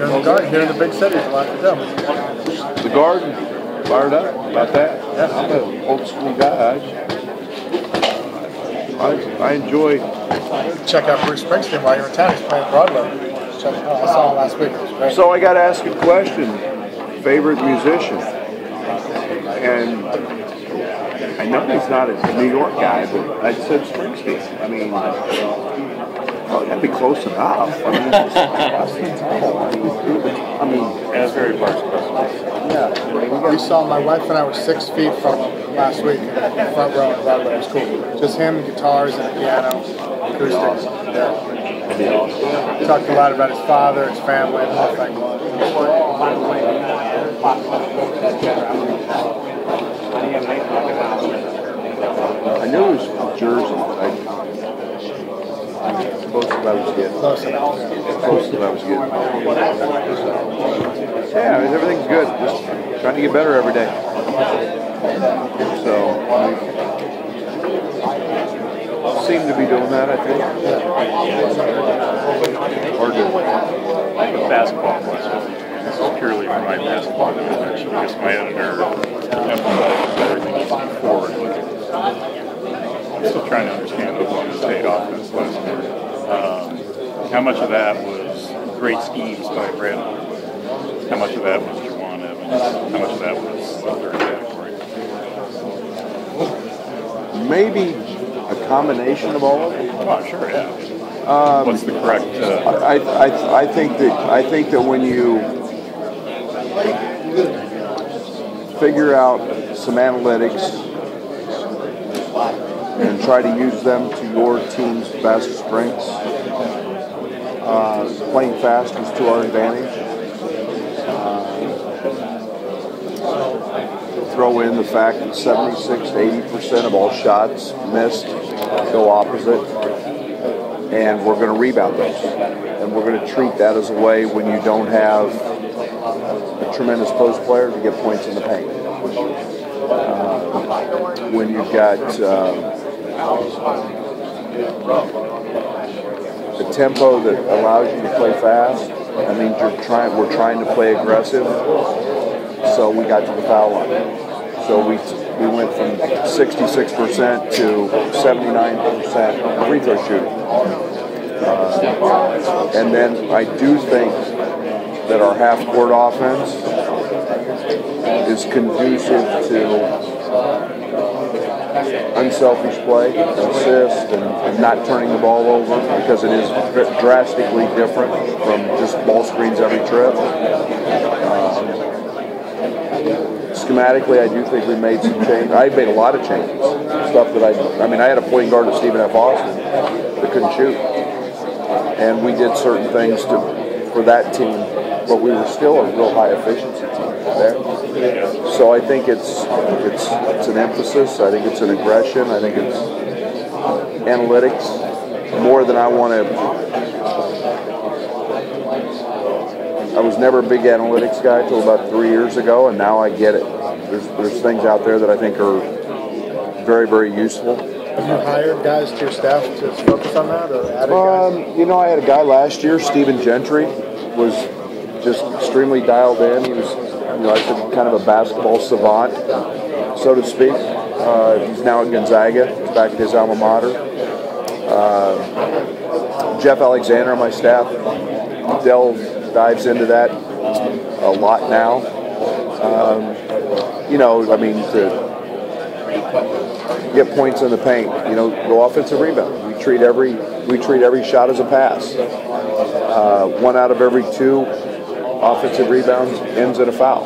Here in the Garden, here in the big cities, a lot to do. The Garden, fired up about that. Yeah. I'm an old school guy. I enjoy. Check out Bruce Springsteen while you're in town. He's playing Broadway. Check it out. I saw him last week. It was great. So I got to ask a question. Favorite musician? And I know he's not a New York guy, but I said Springsteen. I mean, that'd be close enough. I mean, that's very personal. Yeah. We saw my wife and I were 6 feet from him last week in the front row of Broadway. It was cool. Just him, guitars, and a piano, acoustics. Yeah. that'd be awesome. He talked a lot about his father, his family, and the whole thing. I knew it was from Jersey. Close to what I was getting. Close to what I was getting. Yeah, everything's good. Just trying to get better every day. So, seem to be doing that, I think. Or do. The basketball question. This is purely for my basketball dimension because my editor emphasizes everything moving forward. I'm still trying to understand the Oklahoma State offense last year. How much of that was great schemes by Brandon? How much of that was Juwan Evans? How much of that was the third category? Maybe a combination of all of it. Oh, sure, yeah. What's the correct? I think that when you figure out some analytics and try to use them to your team's best strengths, playing fast is to our advantage. Throw in the fact that 76 to 80% of all shots missed go opposite, and we're going to rebound those. And we're going to treat that as a way when you don't have a tremendous post player to get points in the paint. When you've got a tempo that allows you to play fast, that means we're trying to play aggressive. So we got to the foul line. So we went from 66% to 79% free throw shooting. And then I do think that our half-court offense is conducive to unselfish play, assist, and not turning the ball over because it is drastically different from just ball screens every trip. Schematically, I do think we made some changes. I made a lot of changes. Stuff that I had a point guard at Stephen F. Austin that couldn't shoot. And we did certain things for that team, but we were still a real high efficiency team there. So I think it's an emphasis. I think it's an aggression. I think it's analytics more than I want to. I was never a big analytics guy until about 3 years ago, and now I get it. There's things out there that I think are very, very useful. Have you hired guys to your staff to focus on that, or added guys? I had a guy last year, Stephen Gentry, was just extremely dialed in. He was, I said, kind of a basketball savant, so to speak. He's now at Gonzaga. He's back at his alma mater. Jeff Alexander on my staff dives into that a lot now. To get points in the paint, go offensive rebound. We treat every shot as a pass. 1 out of every 2 offensive rebounds ends in a foul.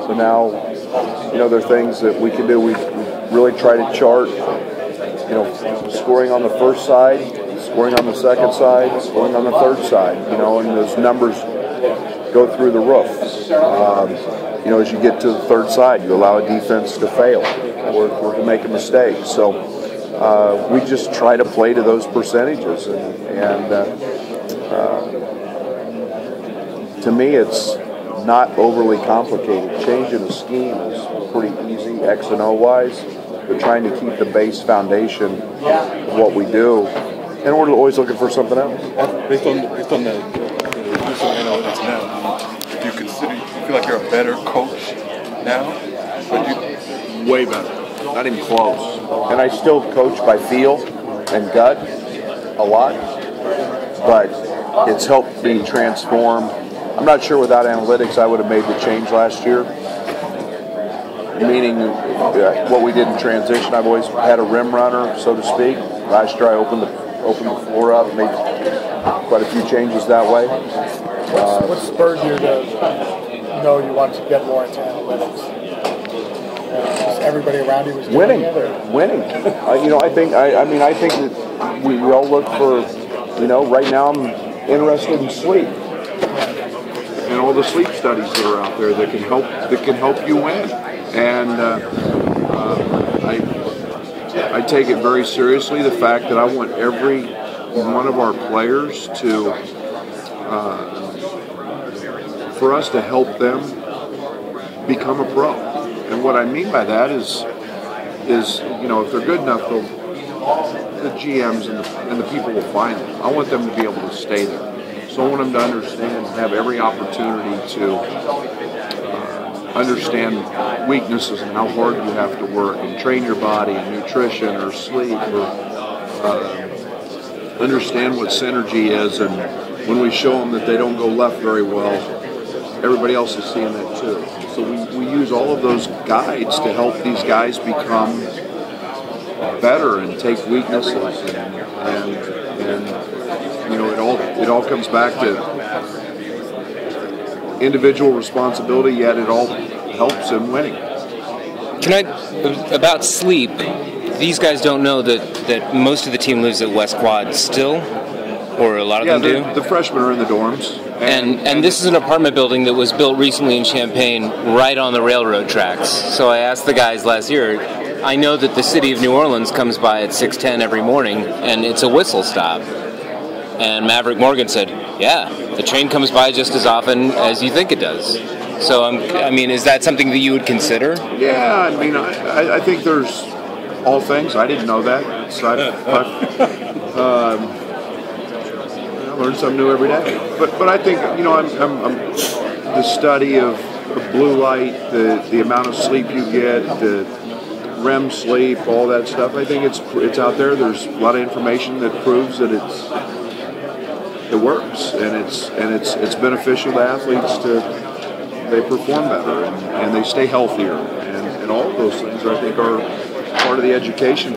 So now, there are things that we can do. We really try to chart, scoring on the first side, scoring on the second side, scoring on the third side, and those numbers go through the roof. As you get to the third side, you allow a defense to fail or to make a mistake. So we just try to play to those percentages. And to me, it's not overly complicated. Changing the scheme is pretty easy, X and O wise. But trying to keep the base foundation of what we do, and we're always looking for something else. Based on the analytics now, better coach now? Way better. Not even close. And I still coach by feel and gut a lot, but it's helped me transform. I'm not sure without analytics I would have made the change last year. Meaning what we did in transition, I've always had a rim runner, so to speak. Last year I opened the floor up, made quite a few changes that way. What spurred you to know you wanted to get more into analytics? Everybody around you was doing winning. it, Winning. I think that we all look for. Right now I'm interested in sleep and all the sleep studies that are out there that can help you win. And I take it very seriously, the fact that I want every one of our players to, for us to help them become a pro. And what I mean by that is if they're good enough, the GMs and the people will find them. I want them to be able to stay there. So I want them to understand, have every opportunity to understand weaknesses and how hard you have to work and train your body and nutrition or sleep or understand what synergy is. And when we show them that they don't go left very well, everybody else is seeing that too. So we use all of those guides to help these guys become better and take weaknesses and it all comes back to individual responsibility, yet it all helps in winning. About sleep, these guys don't know that most of the team lives at West Quad still, or a lot of them do? The freshmen are in the dorms. And this is an apartment building that was built recently in Champaign right on the railroad tracks. So I asked the guys last year, I know that the city of New Orleans comes by at 6:10 every morning, and it's a whistle stop. And Maverick Morgan said, yeah, the train comes by just as often as you think it does. So, is that something that you would consider? Yeah, I think there's all things. I didn't know that. So I learn something new every day. But I think, I'm the study of blue light, the amount of sleep you get, the REM sleep, all that stuff. I think it's out there. There's a lot of information that proves that it works, and it's beneficial to athletes they perform better and they stay healthier, and all of those things I think are part of the education.